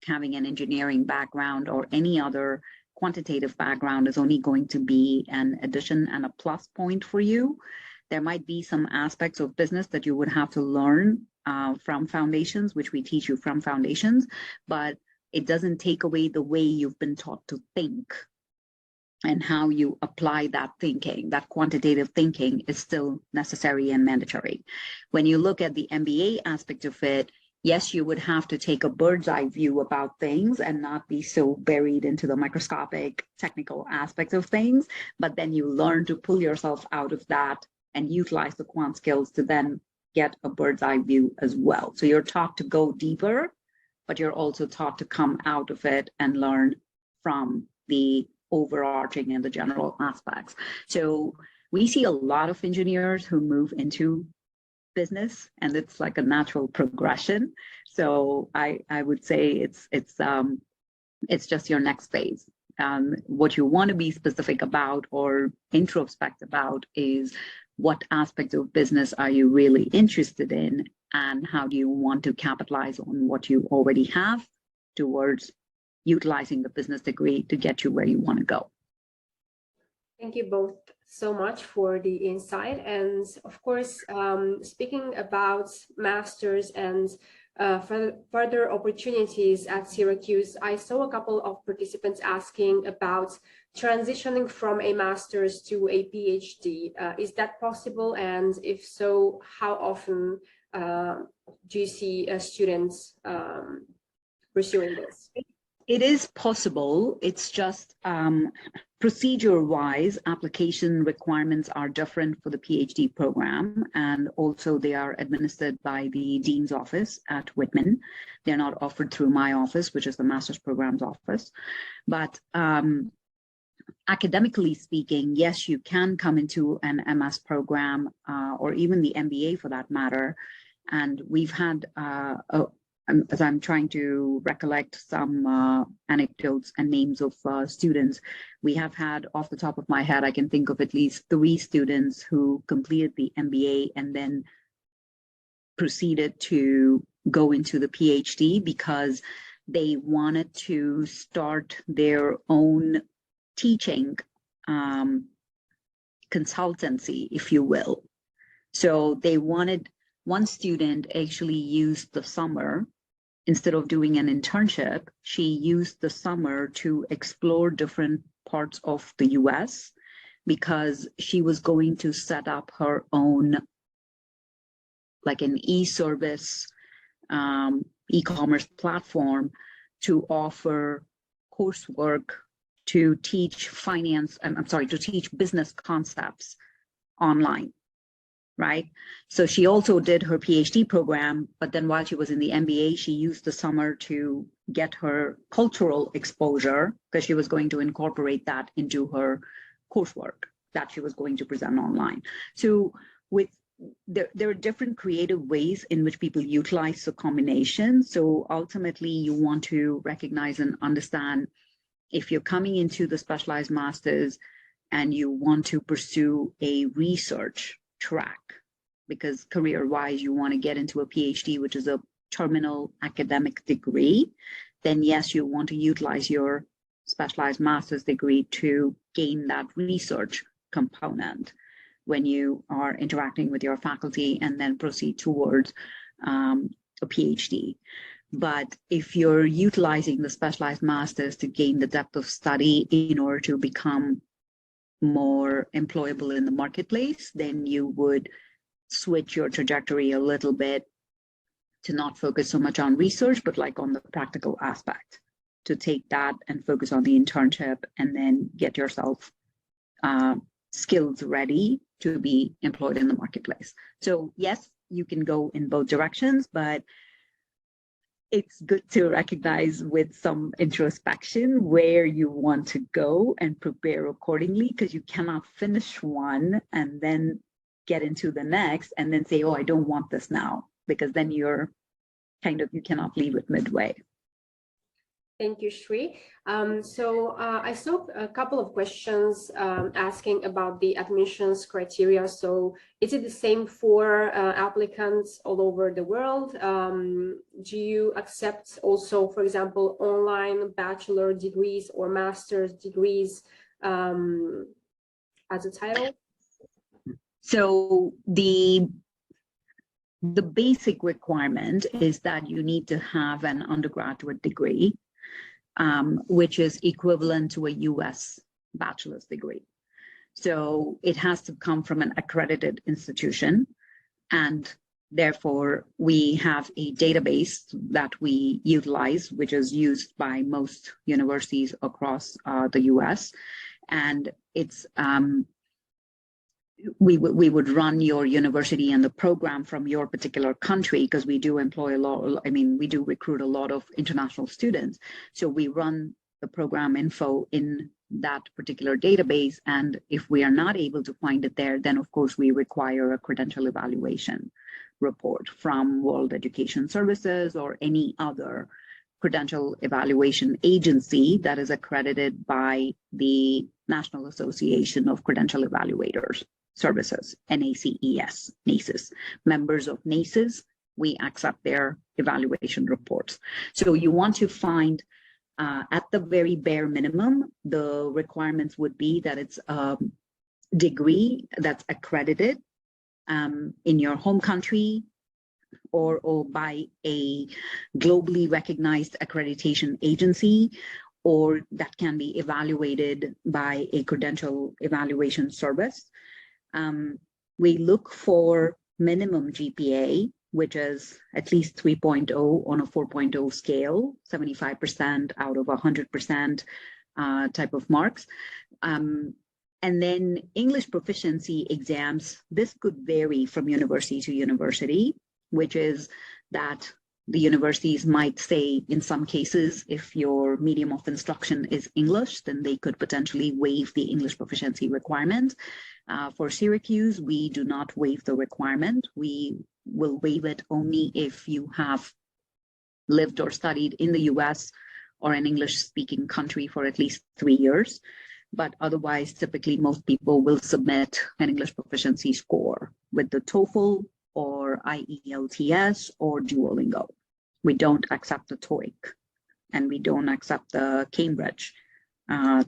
Speaker 2: having an engineering background or any other quantitative background is only going to be an addition and a plus point for you. There might be some aspects of business that you would have to learn from foundations, which we teach you from foundations, but it doesn't take away the way you've been taught to think and how you apply that thinking. That quantitative thinking is still necessary and mandatory. When you look at the MBA aspect of it, yes, you would have to take a bird's eye view about things and not be so buried into the microscopic technical aspects of things, but then you learn to pull yourself out of that and utilize the quant skills to then get a bird's eye view as well. So you're taught to go deeper, but you're also taught to come out of it and learn from the overarching and the general aspects. So we see a lot of engineers who move into business, and it's like a natural progression. So I would say it's just your next phase. What you want to be specific about or introspect about is what aspects of business are you really interested in, and how do you want to capitalize on what you already have towards utilizing the business degree to get you where you want to go.
Speaker 1: Thank you both so much for the insight. And of course, speaking about masters and further opportunities at Syracuse, I saw a couple of participants asking about transitioning from a master's to a PhD. Is that possible? And if so, how often do you see students pursuing this?
Speaker 2: It is possible. It's just procedure-wise, application requirements are different for the PhD program, and also they are administered by the Dean's office at Whitman. They're not offered through my office, which is the master's programs office. But academically speaking, yes, you can come into an MS program or even the MBA for that matter. And we've had as I'm trying to recollect some anecdotes and names of students, we have had, off the top of my head, I can think of at least 3 students who completed the MBA and then proceeded to go into the PhD because they wanted to start their own teaching consultancy, if you will. So they wanted, one student actually used the summer. Instead of doing an internship, she used the summer to explore different parts of the US because she was going to set up her own, like an e-service, e-commerce platform to offer coursework to teach to teach business concepts online. Right? So she also did her PhD program, but then while she was in the MBA, she used the summer to get her cultural exposure because she was going to incorporate that into her coursework that she was going to present online. So there are different creative ways in which people utilize the combination. So ultimately, you want to recognize and understand if you're coming into the specialized masters and you want to pursue a research track, because career-wise you want to get into a PhD, which is a terminal academic degree, then yes, you want to utilize your specialized master's degree to gain that research component when you are interacting with your faculty and then proceed towards a PhD. But if you're utilizing the specialized masters to gain the depth of study in order to become more employable in the marketplace, then you would switch your trajectory a little bit to not focus so much on research, but like on the practical aspect, to take that and focus on the internship and then get yourself skills ready to be employed in the marketplace. So yes, you can go in both directions, but it's good to recognize with some introspection where you want to go and prepare accordingly, because you cannot finish one and then get into the next and then say, oh, I don't want this now, because then you're you cannot leave it midway.
Speaker 1: Thank you, Shri. I saw a couple of questions asking about the admissions criteria. So is it the same for applicants all over the world? Do you accept also, for example, online bachelor degrees or master's degrees as a title?
Speaker 2: So the basic requirement is that you need to have an undergraduate degree, which is equivalent to a US bachelor's degree. So it has to come from an accredited institution, and therefore we have a database that we utilize, which is used by most universities across the US, and it's we would run your university and the program from your particular country, because we do employ a lot, we do recruit a lot of international students. So we run the program info in that particular database. And if we are not able to find it there, then of course we require a credential evaluation report from World Education Services or any other credential evaluation agency that is accredited by the National Association of Credential Evaluators Services, NACES. Members of NACES, we accept their evaluation reports. So you want to find, at the very bare minimum, the requirements would be that it's a degree that's accredited in your home country, or by a globally recognized accreditation agency, or that can be evaluated by a credential evaluation service. We look for minimum GPA, which is at least 3.0 on a 4.0 scale, 75% out of 100% type of marks. And then English proficiency exams, this could vary from university to university, which is that the universities might say, in some cases, if your medium of instruction is English, then they could potentially waive the English proficiency requirement. For Syracuse, we do not waive the requirement. We will waive it only if you have lived or studied in the US or an English-speaking country for at least 3 years. But otherwise, typically, most people will submit an English proficiency score with the TOEFL or IELTS or Duolingo. We don't accept the TOEIC, and we don't accept the Cambridge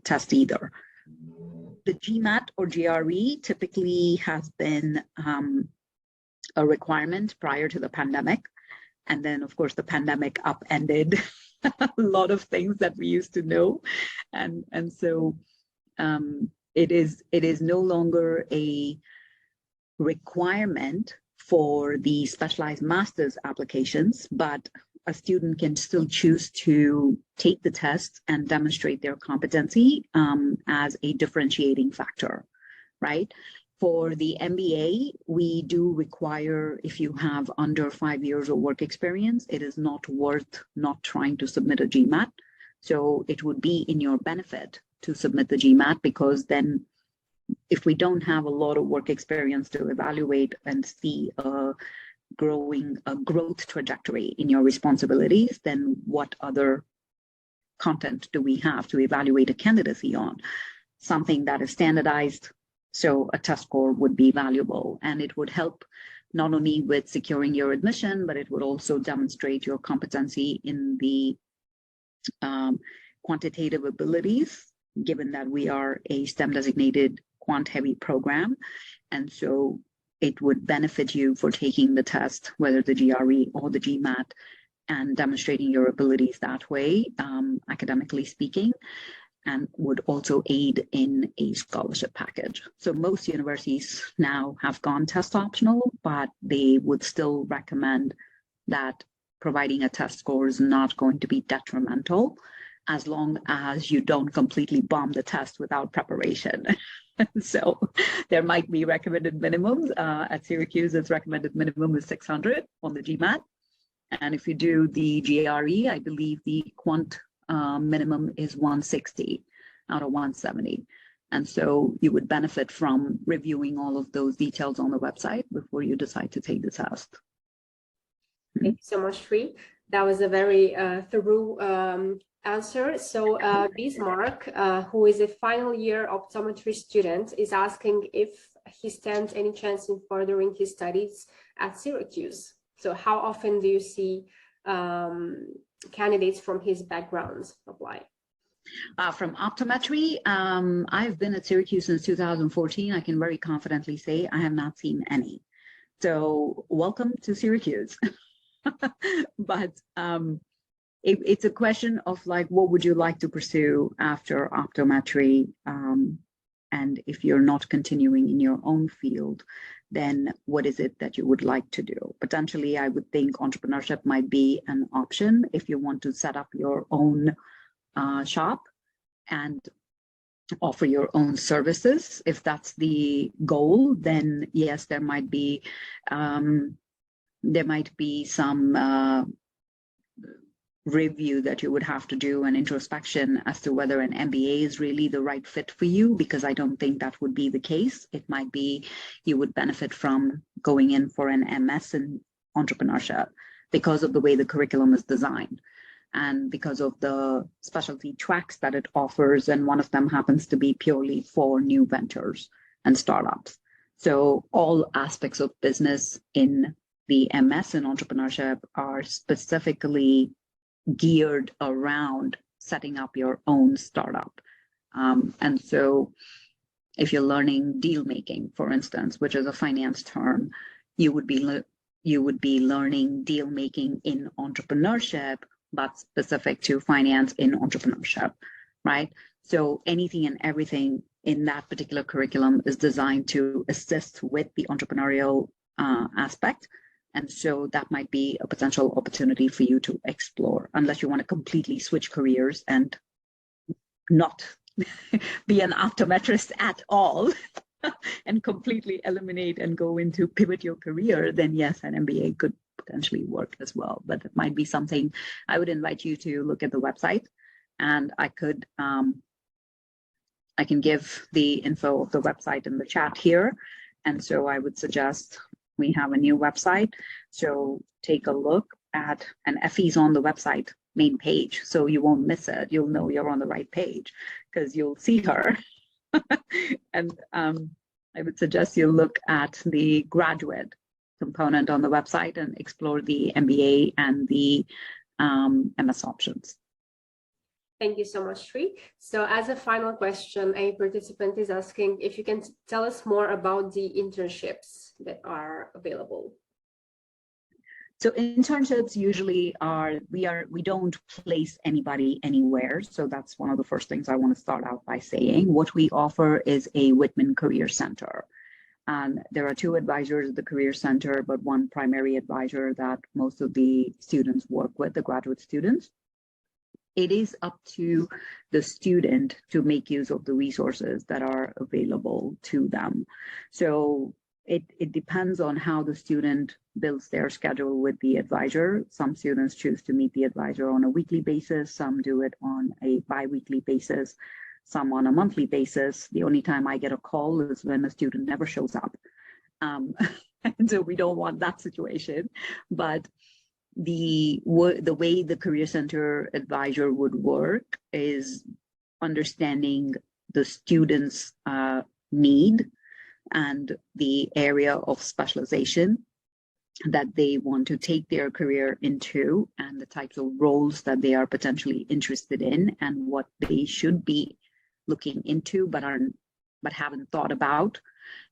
Speaker 2: test either. The GMAT or GRE typically has been a requirement prior to the pandemic. And then, of course, the pandemic upended a lot of things that we used to know. And so it is no longer a requirement for the specialized master's applications, but a student can still choose to take the test and demonstrate their competency as a differentiating factor, right? For the MBA, we do require, if you have under 5 years of work experience, it is not worth not trying to submit a GMAT. So it would be in your benefit to submit the GMAT, because then if we don't have a lot of work experience to evaluate and see a growth trajectory in your responsibilities, then what other content do we have to evaluate a candidacy on? Something that is standardized, so a test score would be valuable, and it would help not only with securing your admission, but it would also demonstrate your competency in the quantitative abilities, given that we are a STEM designated quant-heavy program. And so it would benefit you for taking the test, whether the GRE or the GMAT, and demonstrating your abilities that way, academically speaking, and would also aid in a scholarship package. So most universities now have gone test optional, but they would still recommend that providing a test score is not going to be detrimental, as long as you don't completely bomb the test without preparation. So there might be recommended minimums. At Syracuse, its recommended minimum is 600 on the GMAT. And if you do the GRE, I believe the quant minimum is 160 out of 170. And so you would benefit from reviewing all of those details on the website before you decide to take the test.
Speaker 1: Thank you so much, Sri. That was a very thorough answer. So Bismarck, who is a final year optometry student, is asking if he stands any chance in furthering his studies at Syracuse. So how often do you see candidates from his backgrounds apply?
Speaker 2: From optometry, I've been at Syracuse since 2014. I can very confidently say I have not seen any. So welcome to Syracuse. But it's a question of like, what would you like to pursue after optometry? And if you're not continuing in your own field, then what is it that you would like to do? Potentially, I would think entrepreneurship might be an option if you want to set up your own shop and offer your own services. If that's the goal, then yes, there might be some review that you would have to do, an introspection as to whether an MBA is really the right fit for you, because I don't think that would be the case. It might be you would benefit from going in for an MS in entrepreneurship because of the way the curriculum is designed and because of the specialty tracks that it offers. And one of them happens to be purely for new ventures and startups. So all aspects of business in the MS in entrepreneurship are specifically geared around setting up your own startup. And so if you're learning deal making, for instance, which is a finance term, you would be learning deal making in entrepreneurship, but specific to finance in entrepreneurship, right? So anything and everything in that particular curriculum is designed to assist with the entrepreneurial aspect. And so that might be a potential opportunity for you to explore, unless you want to completely switch careers and not be an optometrist at all and completely eliminate and go into pivot your career, then yes, an MBA could potentially work as well. But it might be something I would invite you to look at the website, and I can give the info of the website in the chat here. And so I would suggest we have a new website. So take a look at, and Effie's on the website main page, so you won't miss it. You'll know you're on the right page because you'll see her. And I would suggest you look at the graduate component on the website and explore the MBA and the MS options.
Speaker 1: Thank you so much, Sri. So as a final question, a participant is asking if you can tell us more about the internships that are available.
Speaker 2: So internships usually we don't place anybody anywhere. So that's one of the first things I want to start out by saying. What we offer is a Whitman Career Center. And there are two advisors at the Career Center, but one primary advisor that most of the students work with, the graduate students. It is up to the student to make use of the resources that are available to them. So it depends on how the student builds their schedule with the advisor. Some students choose to meet the advisor on a weekly basis. Some do it on a bi-weekly basis, some on a monthly basis. The only time I get a call is when a student never shows up. And so we don't want that situation. But the way the Career Center advisor would work is understanding the student's need and the area of specialization that they want to take their career into, and the types of roles that they are potentially interested in, and what they should be looking into but haven't thought about.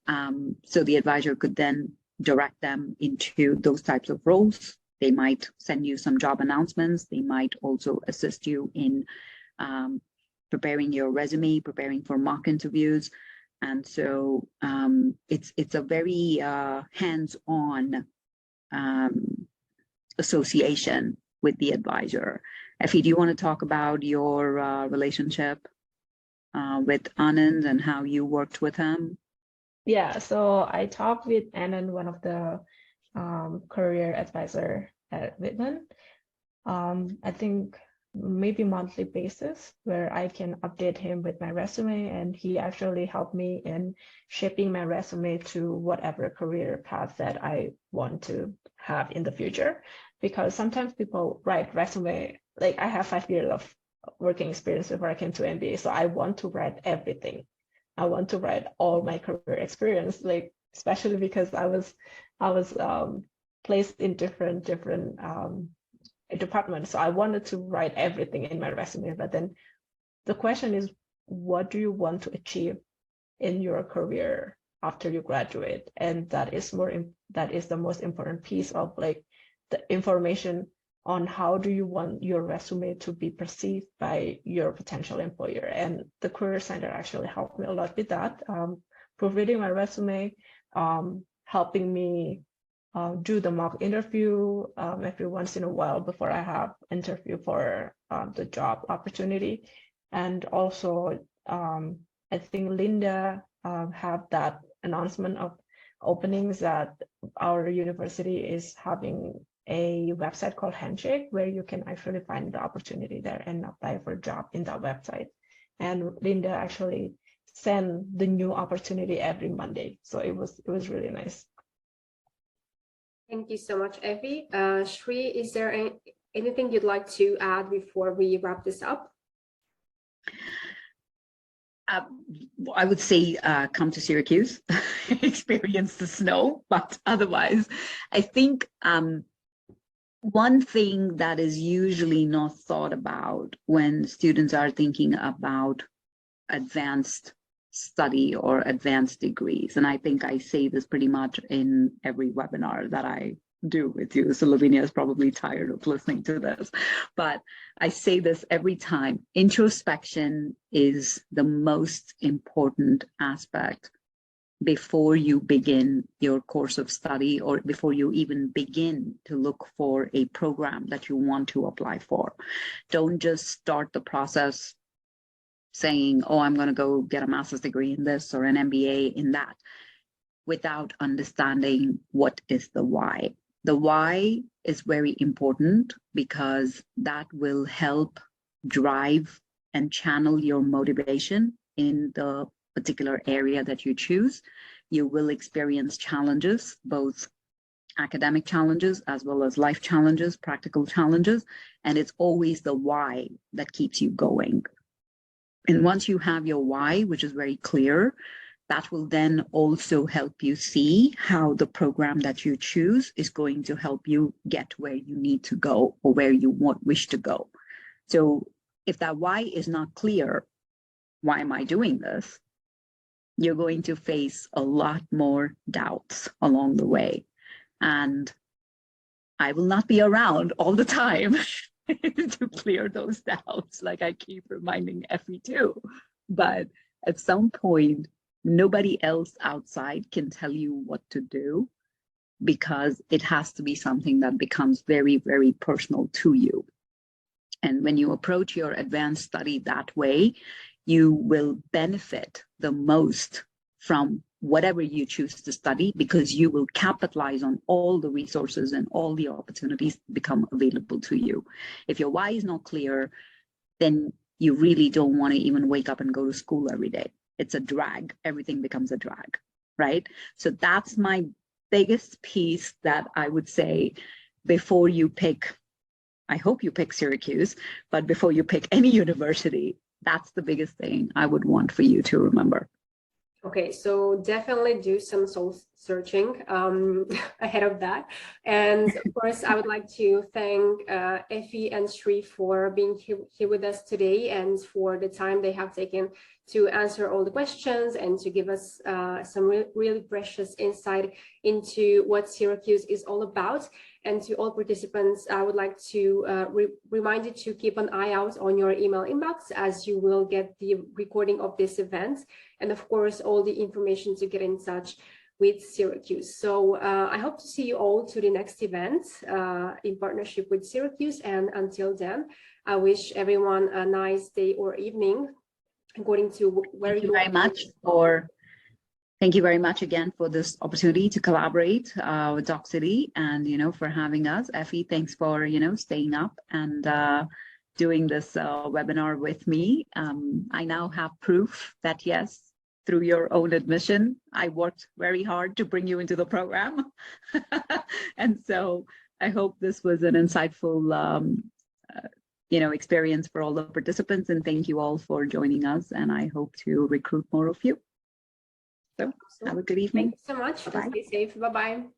Speaker 2: So the advisor could then direct them into those types of roles. They might send you some job announcements. They might also assist you in preparing your resume, preparing for mock interviews. And so it's a very hands-on association with the advisor. Effie, do you want to talk about your relationship with Anand and how you worked with him?
Speaker 3: Yeah, so I talked with Anand, one of the career advisor at Whitman. I think maybe monthly basis where I can update him with my resume, and he actually helped me in shaping my resume to whatever career path that I want to have in the future. Because sometimes people write resume, like I have 5 years of working experience before I came to MBA, so I want to write everything. I want to write all my career experience, like especially because I was placed in different department. So I wanted to write everything in my resume. But then the question is, what do you want to achieve in your career after you graduate? And that is the most important piece of like the information on how do you want your resume to be perceived by your potential employer. And the Career Center actually helped me a lot with that, proofreading my resume, helping me do the mock interview every once in a while before I have interview for the job opportunity. And also, I think Linda have that announcement of openings that our university is having a website called Handshake, where you can actually find the opportunity there and apply for a job in that website. And Linda actually send the new opportunity every Monday. So it was really nice.
Speaker 1: Thank you so much, Effie. Shri, is there anything you'd like to add before we wrap this up?
Speaker 2: I would say come to Syracuse, experience the snow, but otherwise, I think one thing that is usually not thought about when students are thinking about advanced study or advanced degrees, and I think I say this pretty much in every webinar that I do with you, so Lavinia is probably tired of listening to this, but I say this every time. Introspection is the most important aspect before you begin your course of study, or before you even begin to look for a program that you want to apply for. Don't just start the process saying, oh, I'm going to go get a master's degree in this or an MBA in that, without understanding what is the why. The why is very important because that will help drive and channel your motivation in the particular area that you choose. You will experience challenges, both academic challenges as well as life challenges, practical challenges, and it's always the why that keeps you going. And once you have your why, which is very clear, that will then also help you see how the program that you choose is going to help you get where you need to go or where you wish to go. So if that why is not clear, why am I doing this? You're going to face a lot more doubts along the way. And I will not be around all the time to clear those doubts, like I keep reminding Effie too. But at some point, nobody else outside can tell you what to do, because it has to be something that becomes very, very personal to you. And when you approach your advanced study that way, you will benefit the most from whatever you choose to study, because you will capitalize on all the resources and all the opportunities become available to you. If your why is not clear, then you really don't want to even wake up and go to school every day. It's a drag. Everything becomes a drag, right? So that's my biggest piece that I would say before you pick. I hope you pick Syracuse, but before you pick any university, that's the biggest thing I would want for you to remember.
Speaker 1: Okay, so definitely do some soul searching ahead of that. And of course, I would like to thank Effie and Shri for being here with us today, and for the time they have taken to answer all the questions and to give us some really precious insight into what Syracuse is all about. And to all participants, I would like to remind you to keep an eye out on your email inbox, as you will get the recording of this event, and of course, all the information to get in touch with Syracuse. So I hope to see you all to the next event in partnership with Syracuse. And until then, I wish everyone a nice day or evening, according to where
Speaker 2: Thank you very much for Thank you very much again for this opportunity to collaborate with Docsity and, for having us. Effie, thanks for, staying up and doing this webinar with me. I now have proof that, yes, through your own admission, I worked very hard to bring you into the program. And so I hope this was an insightful experience for all the participants, and thank you all for joining us, and I hope to recruit more of you. So have a good evening.
Speaker 1: Thank you so much.
Speaker 2: Bye-bye.
Speaker 1: Stay safe. Bye-bye.